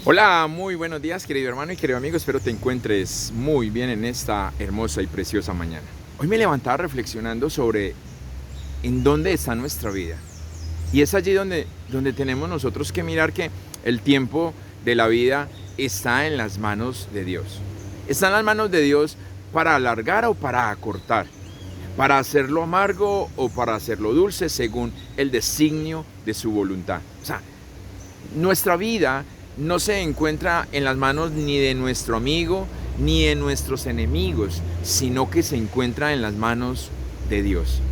Hola, muy buenos días, querido hermano y querido amigo. Espero te encuentres muy bien en esta hermosa y preciosa mañana. Hoy me levantaba reflexionando sobre en dónde está nuestra vida. Y es allí donde tenemos nosotros que mirar que el tiempo de la vida está en las manos de Dios. Está en las manos de Dios para alargar o para acortar, para hacerlo amargo o para hacerlo dulce según el designio de su voluntad. O sea, nuestra vida no se encuentra en las manos ni de nuestro amigo ni de nuestros enemigos, sino que se encuentra en las manos de Dios.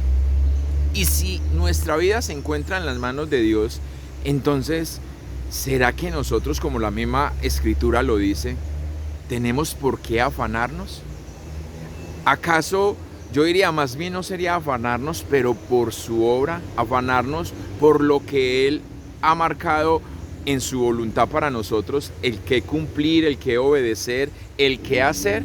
Y si nuestra vida se encuentra en las manos de Dios, entonces, ¿será que nosotros, como la misma escritura lo dice, tenemos por qué afanarnos? ¿Acaso yo diría más bien no sería afanarnos, pero por su obra, afanarnos por lo que Él ha marcado en su voluntad para nosotros, el que cumplir, el que obedecer, el que hacer,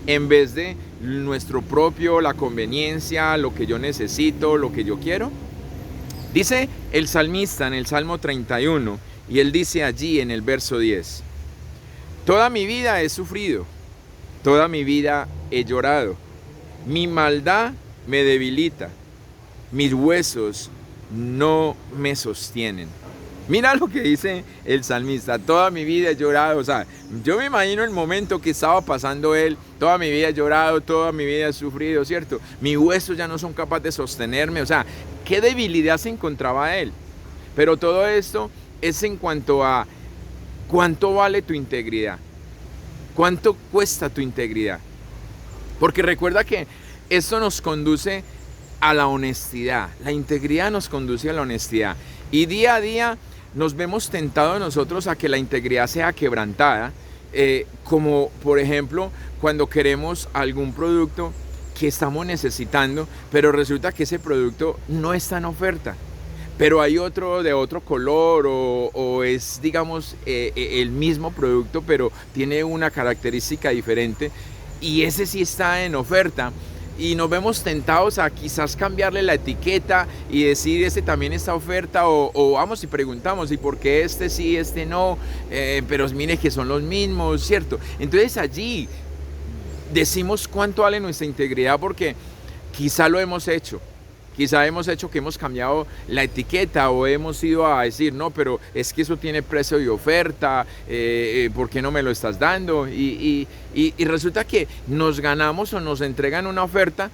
en vez de nuestro propio, la conveniencia, lo que yo necesito, lo que yo quiero? Dice el salmista en el Salmo 31, y él dice allí en el verso 10, toda mi vida he sufrido, toda mi vida he llorado, mi maldad me debilita, mis huesos no me sostienen. Mira lo que dice el salmista, toda mi vida he llorado. O sea, yo me imagino el momento que estaba pasando él, toda mi vida he llorado, toda mi vida he sufrido, ¿cierto? Mis huesos ya no son capaces de sostenerme. O sea, qué debilidad se encontraba él. Pero todo esto es en cuanto a cuánto vale tu integridad, cuánto cuesta tu integridad. Porque recuerda que esto nos conduce a la honestidad. La integridad nos conduce a la honestidad. Y día a día nos vemos tentados nosotros a que la integridad sea quebrantada, como por ejemplo cuando queremos algún producto que estamos necesitando, pero resulta que ese producto no está en oferta, pero hay otro de otro color o es, digamos, el mismo producto, pero tiene una característica diferente y ese sí está en oferta. Y nos vemos tentados a quizás cambiarle la etiqueta y decir este también está oferta o vamos y preguntamos y por qué este sí, este no, pero mire que son los mismos, ¿cierto? Entonces allí decimos cuánto vale nuestra integridad porque quizá lo hemos hecho. Quizá hemos hecho que hemos cambiado la etiqueta o hemos ido a decir, no, pero es que eso tiene precio de oferta, ¿por qué no me lo estás dando? Y resulta que nos ganamos o nos entregan una oferta,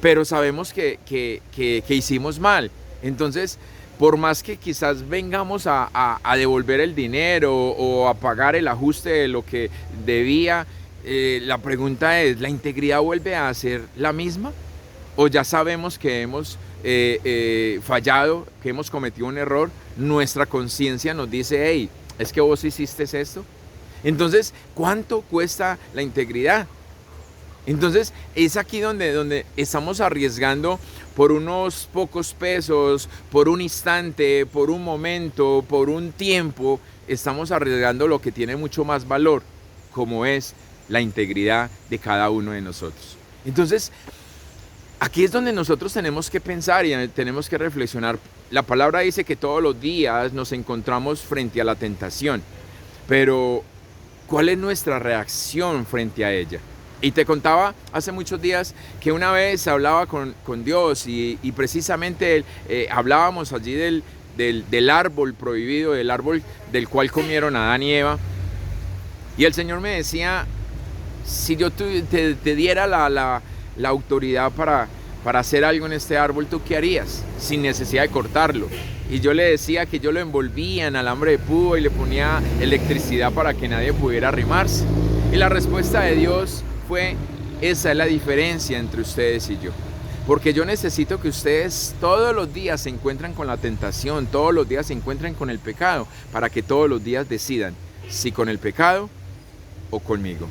pero sabemos que hicimos mal. Entonces, por más que quizás vengamos a devolver el dinero o a pagar el ajuste de lo que debía, la pregunta es, ¿la integridad vuelve a ser la misma? ¿O ya sabemos que hemos fallado, que hemos cometido un error? Nuestra conciencia nos dice, hey, es que vos hiciste esto. Entonces, ¿cuánto cuesta la integridad? Entonces, es aquí donde estamos arriesgando por unos pocos pesos, por un instante, por un momento, por un tiempo, estamos arriesgando lo que tiene mucho más valor, como es la integridad de cada uno de nosotros. Entonces, aquí es donde nosotros tenemos que pensar y tenemos que reflexionar. La palabra dice que todos los días nos encontramos frente a la tentación, pero ¿cuál es nuestra reacción frente a ella? Y te contaba hace muchos días que una vez hablaba con Dios y precisamente hablábamos allí del árbol prohibido, del árbol del cual comieron Adán y Eva. Y el Señor me decía, si yo te diera la autoridad para hacer algo en este árbol, ¿tú qué harías? Sin necesidad de cortarlo. Y yo le decía que yo lo envolvía en alambre de púa y le ponía electricidad para que nadie pudiera arrimarse. Y la respuesta de Dios fue, esa es la diferencia entre ustedes y yo. Porque yo necesito que ustedes todos los días se encuentren con la tentación, todos los días se encuentren con el pecado, para que todos los días decidan si con el pecado o conmigo.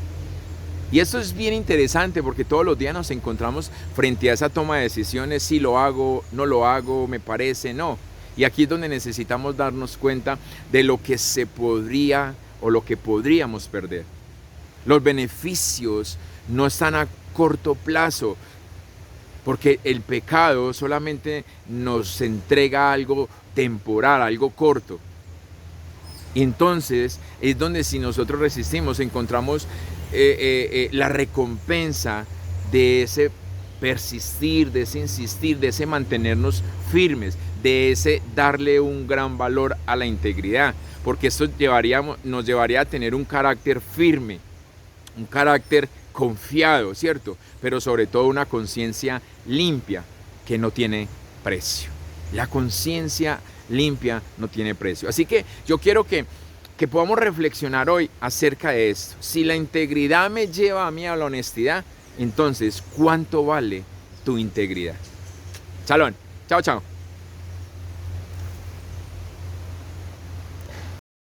Y esto es bien interesante porque todos los días nos encontramos frente a esa toma de decisiones, si lo hago, no lo hago, me parece, no. Y aquí es donde necesitamos darnos cuenta de lo que se podría o lo que podríamos perder. Los beneficios no están a corto plazo, porque el pecado solamente nos entrega algo temporal, algo corto. Y entonces es donde si nosotros resistimos encontramos la recompensa de ese persistir, de ese insistir, de ese mantenernos firmes, de ese darle un gran valor a la integridad, porque esto nos llevaría a tener un carácter firme, un carácter confiado, ¿cierto? Pero sobre todo una conciencia limpia que no tiene precio. La conciencia limpia no tiene precio. Así que yo quiero que podamos reflexionar hoy acerca de esto. Si la integridad me lleva a mí a la honestidad, entonces, ¿cuánto vale tu integridad? Chalón, chao, chao.